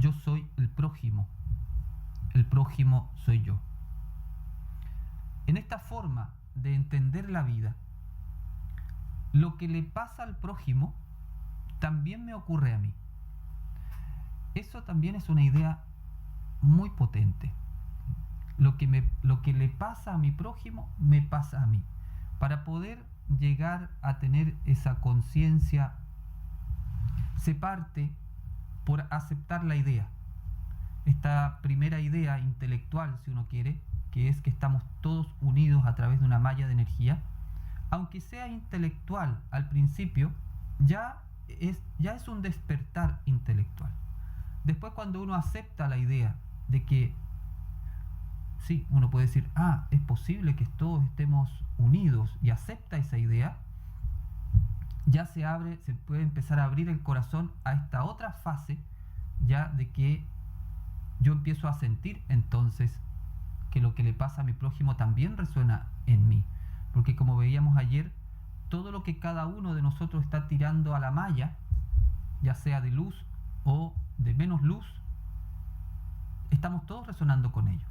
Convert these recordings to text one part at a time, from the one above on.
yo soy el prójimo soy yo. En esta forma de entender la vida, lo que le pasa al prójimo también me ocurre a mí. Eso también es una idea muy potente. Lo que le pasa a mi prójimo me pasa a mí. Para poder llegar a tener esa conciencia, se parte por aceptar la idea. Esta primera idea intelectual, si uno quiere, que es que estamos todos unidos a través de una malla de energía, aunque sea intelectual al principio, ya es un despertar intelectual. Después, cuando uno acepta la idea de que sí, uno puede decir, es posible que todos estemos unidos, y acepta esa idea, ya se puede empezar a abrir el corazón a esta otra fase, ya de que yo empiezo a sentir entonces que lo que le pasa a mi prójimo también resuena en mí. Porque como veíamos ayer, todo lo que cada uno de nosotros está tirando a la malla, ya sea de luz o de menos luz, estamos todos resonando con ello.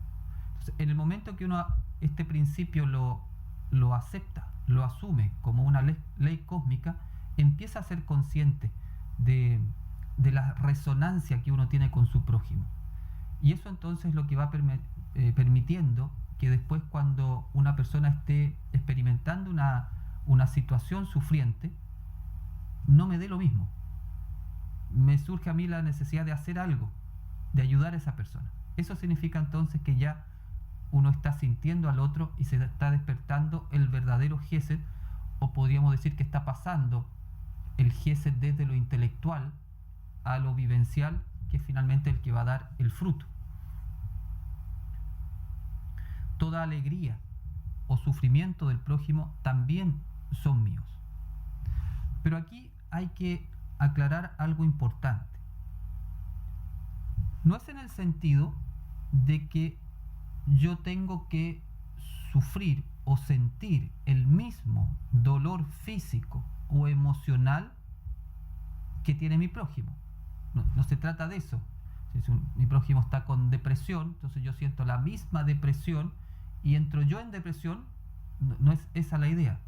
Entonces, en el momento que uno este principio lo acepta, lo asume como una ley cósmica, empieza a ser consciente de la resonancia que uno tiene con su prójimo. Y eso entonces es lo que va permitiendo que después, cuando una persona esté experimentando una situación sufriente, no me dé lo mismo. Me surge a mí la necesidad de hacer algo, de ayudar a esa persona. Eso significa entonces que ya uno está sintiendo al otro y se está despertando el verdadero Gesed, o podríamos decir que está pasando el Gesed desde lo intelectual a lo vivencial, que es finalmente el que va a dar el fruto. Toda alegría o sufrimiento del prójimo también son míos. Pero aquí hay que aclarar algo importante. No es en el sentido de que yo tengo que sufrir o sentir el mismo dolor físico o emocional que tiene mi prójimo. No se trata de eso. Si mi prójimo está con depresión, entonces yo siento la misma depresión y entro yo en depresión. No es esa la idea,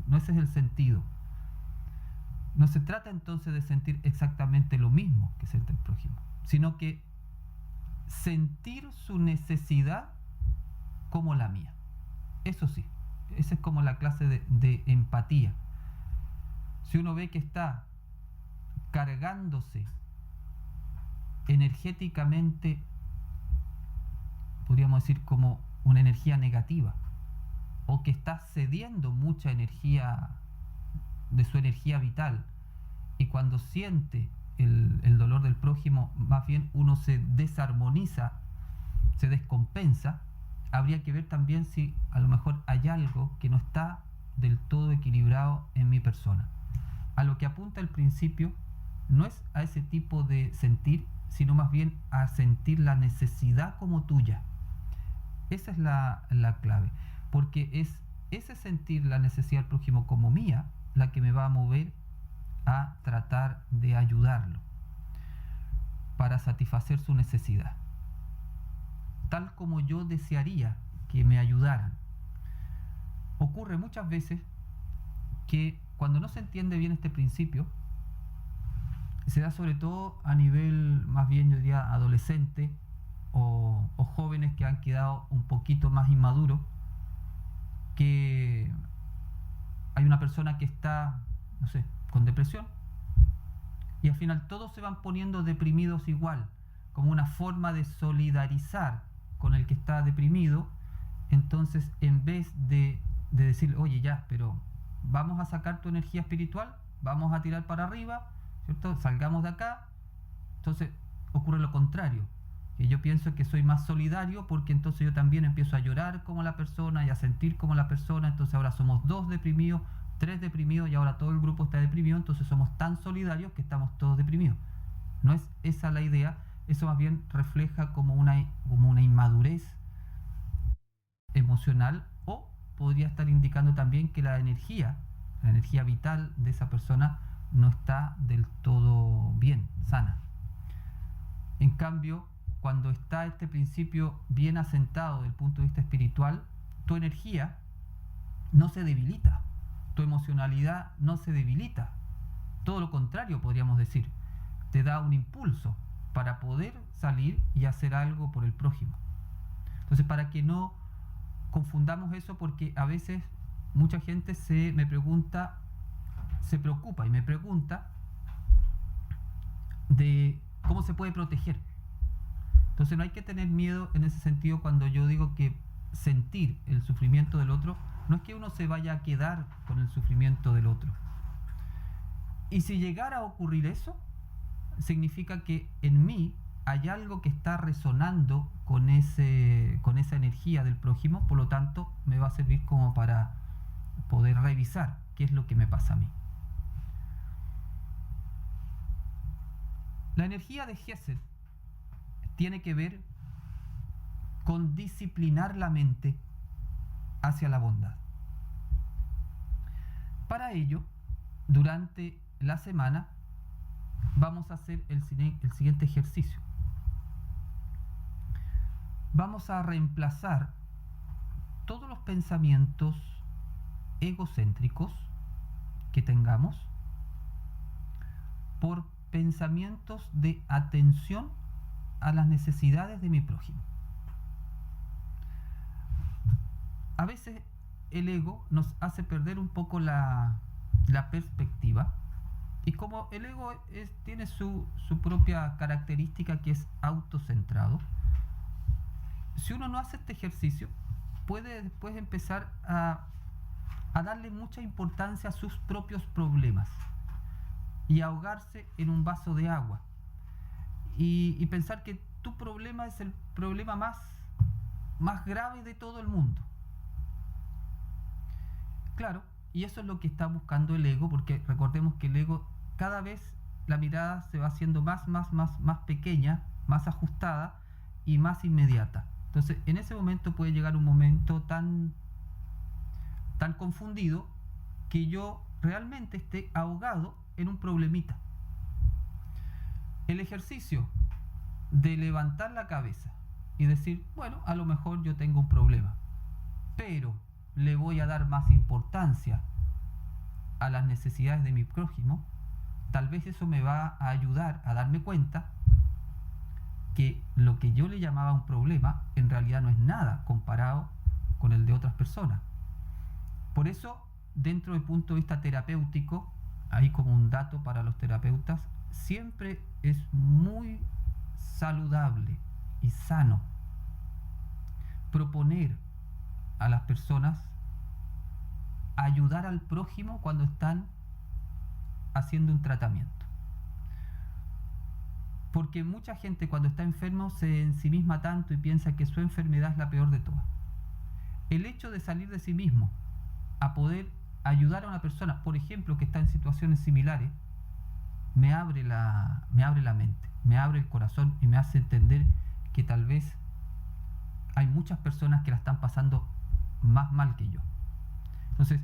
no ese es el sentido. No se trata entonces de sentir exactamente lo mismo que siente el prójimo, sino que sentir su necesidad como la mía. Eso sí, esa es como la clase de empatía. Si uno ve que está cargándose energéticamente, podríamos decir como una energía negativa, o que está cediendo mucha energía de su energía vital, y cuando siente el dolor del prójimo, más bien uno se desarmoniza, se descompensa, habría que ver también si a lo mejor hay algo que no está del todo equilibrado en mi persona. A lo que apunta el principio no es a ese tipo de sentir, sino más bien a sentir la necesidad como tuya. Esa es la clave, porque es ese sentir la necesidad del prójimo como mía la que me va a mover a tratar de ayudarlo para satisfacer su necesidad, tal como yo desearía que me ayudaran. Ocurre muchas veces que cuando no se entiende bien este principio, se da sobre todo a nivel más bien, yo diría, adolescente o jóvenes que han quedado un poquito más inmaduros, que hay una persona que está, no sé, con depresión, y al final todos se van poniendo deprimidos igual, como una forma de solidarizar con el que está deprimido. Entonces, en vez de decir, oye, ya, pero vamos a sacar tu energía espiritual, vamos a tirar para arriba, ¿cierto? Salgamos de acá. Entonces ocurre lo contrario, que yo pienso que soy más solidario, porque entonces yo también empiezo a llorar como la persona y a sentir como la persona. Entonces ahora somos 2 deprimidos, 3 deprimidos, y ahora todo el grupo está deprimido, entonces somos tan solidarios que estamos todos deprimidos. No es esa la idea. Eso más bien refleja como una inmadurez emocional, o podría estar indicando también que la energía vital de esa persona no está del todo bien, sana. En cambio, cuando está este principio bien asentado desde el punto de vista espiritual, tu energía no se debilita, tu emocionalidad no se debilita. Todo lo contrario, podríamos decir, te da un impulso para poder salir y hacer algo por el prójimo. Entonces, para que no confundamos eso, porque a veces mucha gente se preocupa y me pregunta de cómo se puede proteger. Entonces no hay que tener miedo en ese sentido cuando yo digo que sentir el sufrimiento del otro, no es que uno se vaya a quedar con el sufrimiento del otro. Y si llegara a ocurrir eso, significa que en mí hay algo que está resonando con esa energía del prójimo, por lo tanto me va a servir como para poder revisar qué es lo que me pasa a mí. La energía de Gesed tiene que ver con disciplinar la mente hacia la bondad. Para ello, durante la semana vamos a hacer el siguiente ejercicio. Vamos a reemplazar todos los pensamientos egocéntricos que tengamos por pensamientos de atención a las necesidades de mi prójimo. A veces el ego nos hace perder un poco la perspectiva, y como el ego tiene su propia característica, que es autocentrado, si uno no hace este ejercicio, puede después empezar a darle mucha importancia a sus propios problemas y ahogarse en un vaso de agua y pensar que tu problema es el problema más grave de todo el mundo. Claro, y eso es lo que está buscando el ego, porque recordemos que el ego, cada vez la mirada se va haciendo más pequeña, más ajustada y más inmediata. Entonces, en ese momento puede llegar un momento tan confundido que yo realmente esté ahogado en un problemita. El ejercicio de levantar la cabeza y decir, bueno, a lo mejor yo tengo un problema, pero le voy a dar más importancia a las necesidades de mi prójimo, tal vez eso me va a ayudar a darme cuenta que lo que yo le llamaba un problema en realidad no es nada comparado con el de otras personas. Por eso, dentro del punto de vista terapéutico, ahí como un dato para los terapeutas, siempre es muy saludable y sano proponer a las personas ayudar al prójimo cuando están haciendo un tratamiento. Porque mucha gente cuando está enfermo se ensimisma tanto y piensa que su enfermedad es la peor de todas. El hecho de salir de sí mismo a poder ayudar a una persona, por ejemplo, que está en situaciones similares, me abre la mente, me abre el corazón y me hace entender que tal vez hay muchas personas que la están pasando más mal que yo. Entonces,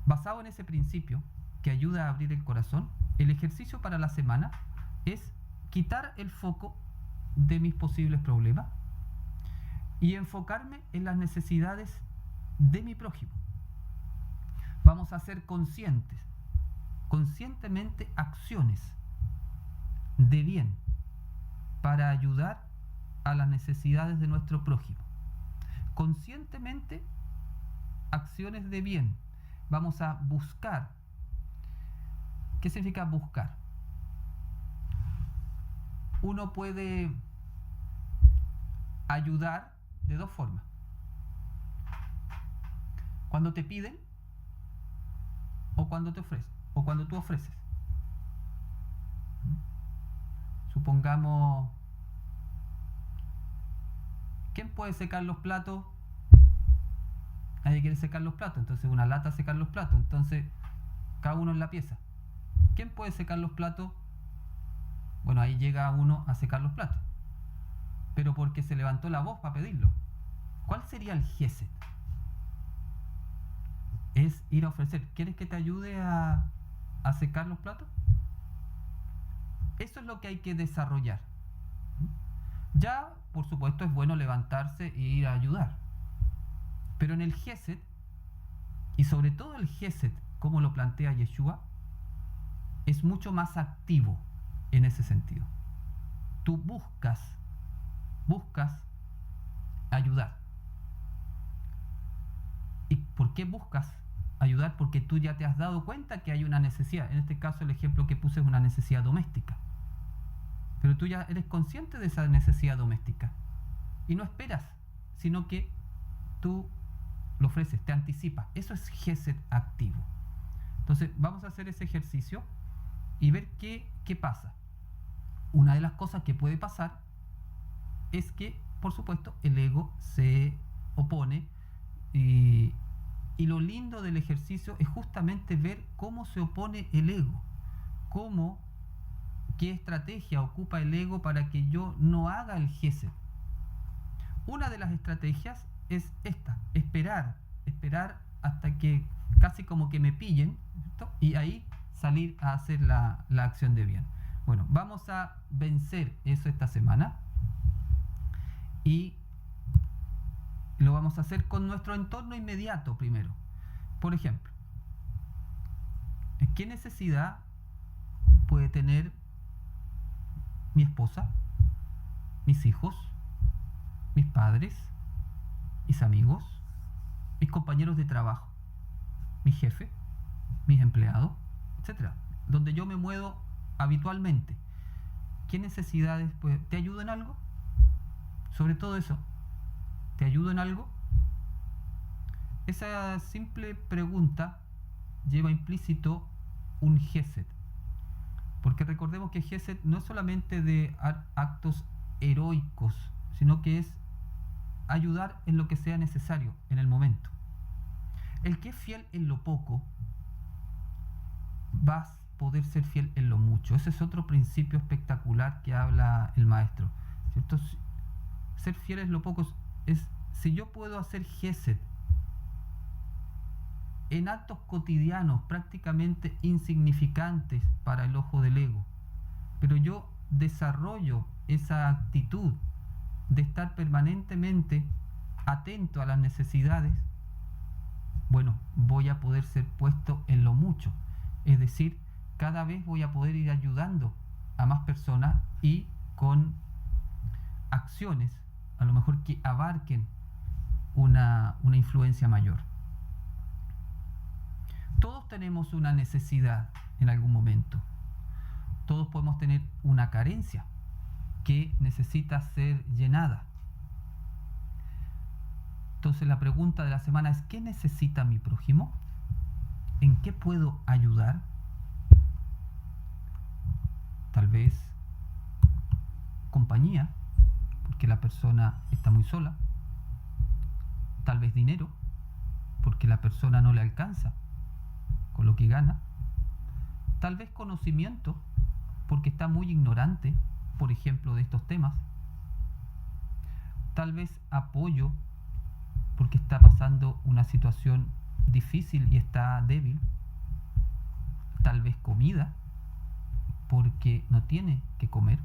basado en ese principio que ayuda a abrir el corazón, el ejercicio para la semana es quitar el foco de mis posibles problemas y enfocarme en las necesidades de mi prójimo. Vamos a ser conscientemente acciones de bien para ayudar a las necesidades de nuestro prójimo. Conscientemente acciones de bien. Vamos a buscar. ¿Qué significa buscar? Uno puede ayudar de dos formas. Cuando te piden o cuando te ofrecen, o cuando tú ofreces. Supongamos, ¿quién puede secar los platos? Nadie quiere secar los platos, entonces una lata secar los platos, entonces cada uno en la pieza. ¿Quién puede secar los platos? Bueno, ahí llega uno a secar los platos, pero porque se levantó la voz para pedirlo. ¿Cuál sería el gesed? Es ir a ofrecer. ¿Quieres que te ayude a secar los platos? Eso es lo que hay que desarrollar. Ya, por supuesto, es bueno levantarse e ir a ayudar. Pero en el Gesed, y sobre todo el Gesed, como lo plantea Yeshua, es mucho más activo en ese sentido. Tú buscas ayudar. ¿Y por qué buscas ayudar? Porque tú ya te has dado cuenta que hay una necesidad. En este caso el ejemplo que puse es una necesidad doméstica. Pero tú ya eres consciente de esa necesidad doméstica. Y no esperas, sino que tú lo ofreces, te anticipas. Eso es Gesed activo. Entonces vamos a hacer ese ejercicio y ver qué pasa. Una de las cosas que puede pasar es que, por supuesto, el ego se opone y lo lindo del ejercicio es justamente ver cómo se opone el ego, qué estrategia ocupa el ego para que yo no haga el Gesed. Una de las estrategias es esta, esperar hasta que casi como que me pillen, ¿cierto? Y ahí salir a hacer la acción de bien. Bueno, vamos a vencer eso esta semana y lo vamos a hacer con nuestro entorno inmediato primero. Por ejemplo, ¿qué necesidad puede tener mi esposa, mis hijos, mis padres, mis amigos, mis compañeros de trabajo, mi jefe, mis empleados, etcétera? Donde yo me muevo habitualmente. ¿Qué necesidades te ayudo en algo? Sobre todo eso, ¿te ayudo en algo? Esa simple pregunta lleva implícito un Gesed. Porque recordemos que Gesed no es solamente de actos heroicos, sino que es ayudar en lo que sea necesario en el momento. El que es fiel en lo poco va a poder ser fiel en lo mucho. Ese es otro principio espectacular que habla el maestro, ¿cierto? Ser fiel en lo poco es, si yo puedo hacer Gesed en actos cotidianos prácticamente insignificantes para el ojo del ego, pero yo desarrollo esa actitud de estar permanentemente atento a las necesidades, bueno, voy a poder ser puesto en lo mucho, es decir, cada vez voy a poder ir ayudando a más personas y con acciones a lo mejor que abarquen una influencia mayor. Todos tenemos una necesidad en algún momento. Todos podemos tener una carencia que necesita ser llenada. Entonces la pregunta de la semana es: ¿qué necesita mi prójimo? ¿En qué puedo ayudar? Tal vez compañía, porque la persona está muy sola. Tal vez dinero, porque la persona no le alcanza con lo que gana. Tal vez conocimiento, porque está muy ignorante, por ejemplo, de estos temas. Tal vez apoyo, porque está pasando una situación difícil y está débil. Tal vez comida, porque no tiene que comer.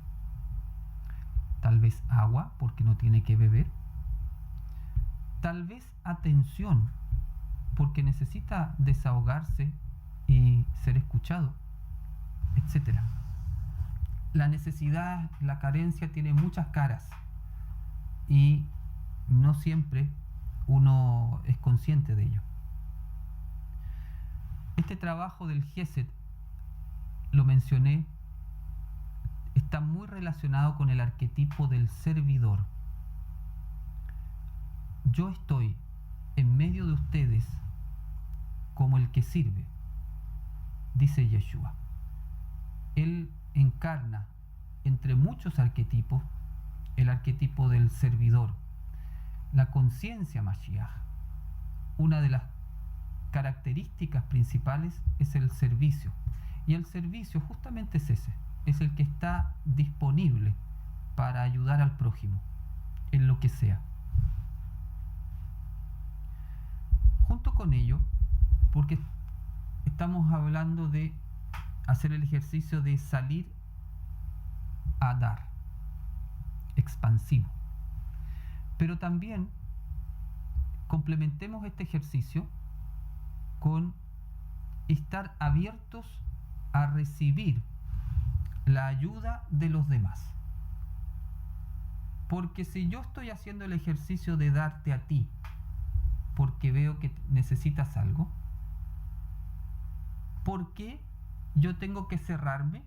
Tal vez agua, porque no tiene que beber. Tal vez atención, porque necesita desahogarse y ser escuchado, etc. La necesidad, la carencia tiene muchas caras y no siempre uno es consciente de ello. Este trabajo del Gesed, lo mencioné, está muy relacionado con el arquetipo del servidor. Yo estoy en medio de ustedes como el que sirve, dice Yeshua. Él encarna entre muchos arquetipos el arquetipo del servidor. La conciencia Mashiach, una de las características principales es el servicio. Y el servicio justamente es ese, es el que está disponible para ayudar al prójimo en lo que sea. Junto con ello, porque estamos hablando de hacer el ejercicio de salir a dar, expansivo. Pero también complementemos este ejercicio con estar abiertos a recibir la ayuda de los demás. Porque si yo estoy haciendo el ejercicio de darte a ti, porque veo que necesitas algo, ¿por qué yo tengo que cerrarme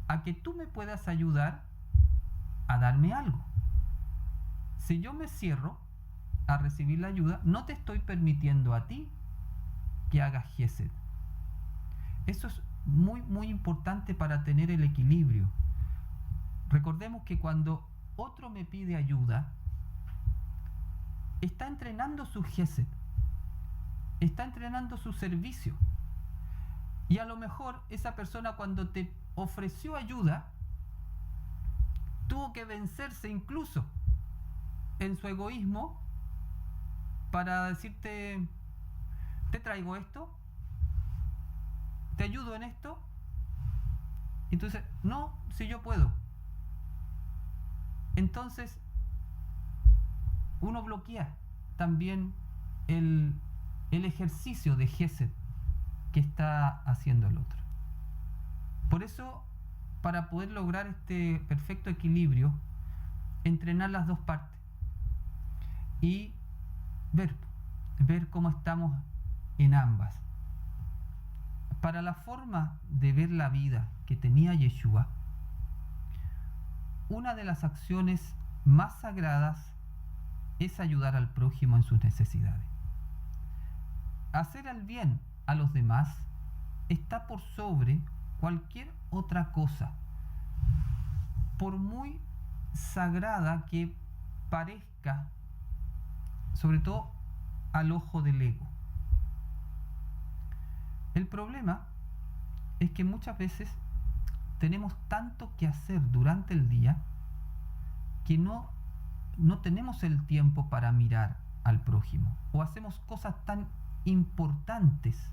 a que tú me puedas ayudar a darme algo? Si yo me cierro a recibir la ayuda, no te estoy permitiendo a ti que hagas Gesed. Eso es muy importante para tener el equilibrio. Recordemos que cuando otro me pide ayuda, está entrenando su Gesed, está entrenando su servicio. Y a lo mejor esa persona, cuando te ofreció ayuda, tuvo que vencerse incluso en su egoísmo para decirte: te traigo esto, te ayudo en esto. Entonces, no, si yo puedo. Entonces uno bloquea también el ejercicio de Gesed que está haciendo el otro. Por eso, para poder lograr este perfecto equilibrio, entrenar las dos partes y ver cómo estamos en ambas. Para la forma de ver la vida que tenía Yeshua, una de las acciones más sagradas es ayudar al prójimo en sus necesidades. Hacer el bien a los demás está por sobre cualquier otra cosa, por muy sagrada que parezca, sobre todo al ojo del ego. El problema es que muchas veces tenemos tanto que hacer durante el día que no tenemos el tiempo para mirar al prójimo, o hacemos cosas tan importantes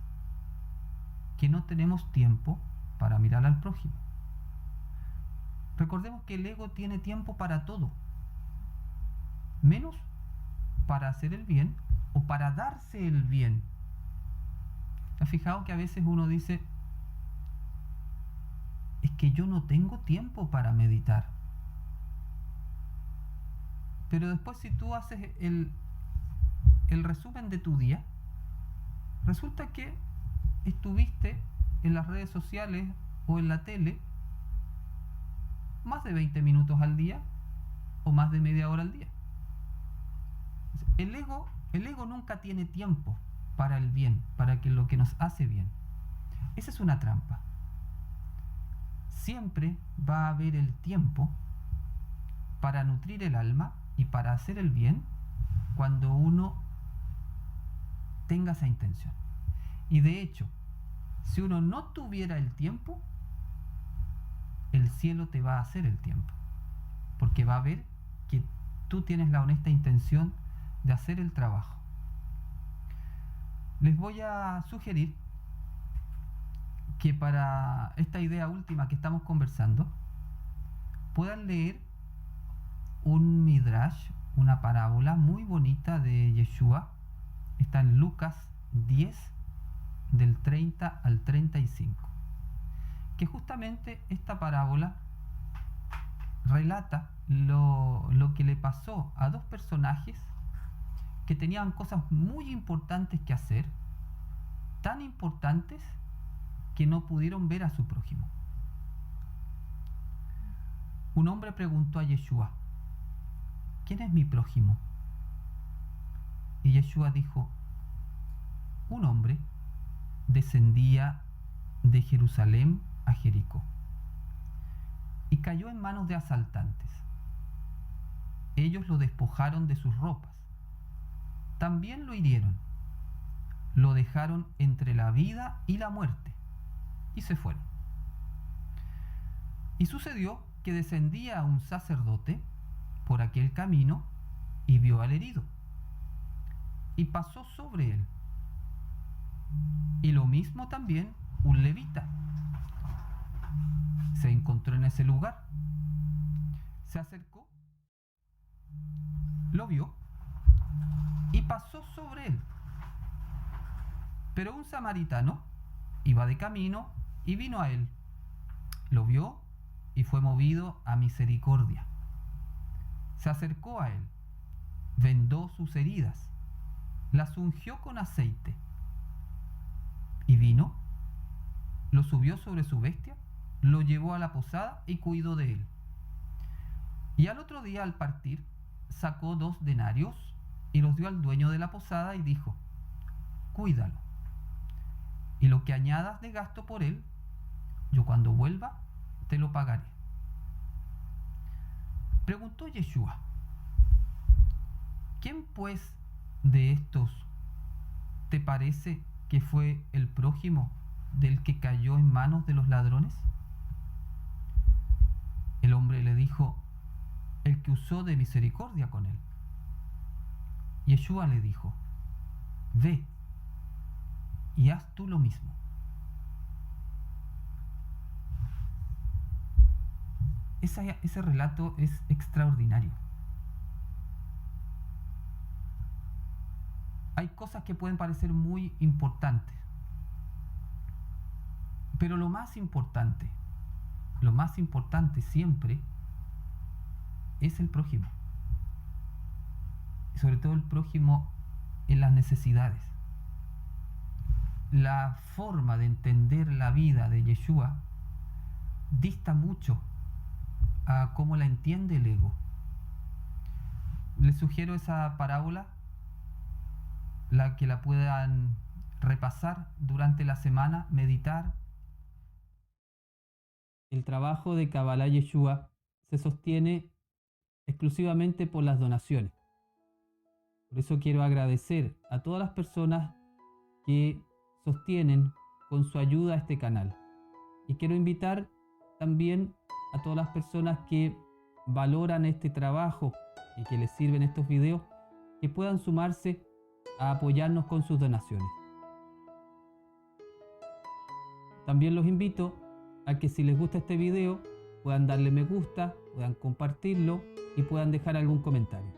que no tenemos tiempo para mirar al prójimo. Recordemos que el ego tiene tiempo para todo, menos para hacer el bien o para darse el bien. ¿Has fijado que a veces uno dice: es que yo no tengo tiempo para meditar? Pero después, si tú haces el resumen de tu día, resulta que estuviste en las redes sociales o en la tele más de 20 minutos al día o más de media hora al día. El ego nunca tiene tiempo para el bien, para lo que nos hace bien. Esa es una trampa. Siempre va a haber el tiempo para nutrir el alma y para hacer el bien cuando uno tenga esa intención. Y de hecho, si uno no tuviera el tiempo, el cielo te va a hacer el tiempo, porque va a ver que tú tienes la honesta intención de hacer el trabajo. Les voy a sugerir que para esta idea última que estamos conversando, puedan leer un midrash, una parábola muy bonita de Yeshua. Está en Lucas 10, del 30 al 35. Que justamente esta parábola relata lo que le pasó a dos personajes que tenían cosas muy importantes que hacer, tan importantes que no pudieron ver a su prójimo. Un hombre preguntó a Yeshua: ¿quién es mi prójimo? Y Yeshua dijo: un hombre descendía de Jerusalén a Jericó y cayó en manos de asaltantes. Ellos lo despojaron de sus ropas, también lo hirieron, lo dejaron entre la vida y la muerte y se fueron. Y sucedió que descendía un sacerdote por aquel camino y vio al herido y pasó sobre él. Y lo mismo también un levita se encontró en ese lugar, se acercó lo vio y pasó sobre él. Pero un samaritano iba de camino y vino a él. Lo vio y fue movido a misericordia. Se acercó a él, vendó sus heridas, las ungió con aceite y vino, lo subió sobre su bestia, lo llevó a la posada y cuidó de él. Y al otro día, al partir, sacó 2 denarios y los dio al dueño de la posada y dijo: cuídalo, y lo que añadas de gasto por él, yo cuando vuelva te lo pagaré. Preguntó Yeshua: ¿quién pues de estos te parece que fue el prójimo del que cayó en manos de los ladrones? El hombre le dijo: el que usó de misericordia con él. Yeshua le dijo: ve y haz tú lo mismo. Ese relato es extraordinario. Hay cosas que pueden parecer muy importantes, pero lo más importante siempre es el prójimo, y sobre todo el prójimo en las necesidades. La forma de entender la vida de Yeshua dista mucho a cómo la entiende el ego. Les sugiero esa parábola, la que la puedan repasar durante la semana, meditar. El trabajo de Kabbalah Yeshua se sostiene exclusivamente por las donaciones. Por eso quiero agradecer a todas las personas que sostienen con su ayuda este canal. Y quiero invitar también a todas las personas que valoran este trabajo y que les sirven estos videos, que puedan sumarse a apoyarnos con sus donaciones. También los invito a que, si les gusta este video, puedan darle me gusta, puedan compartirlo y puedan dejar algún comentario.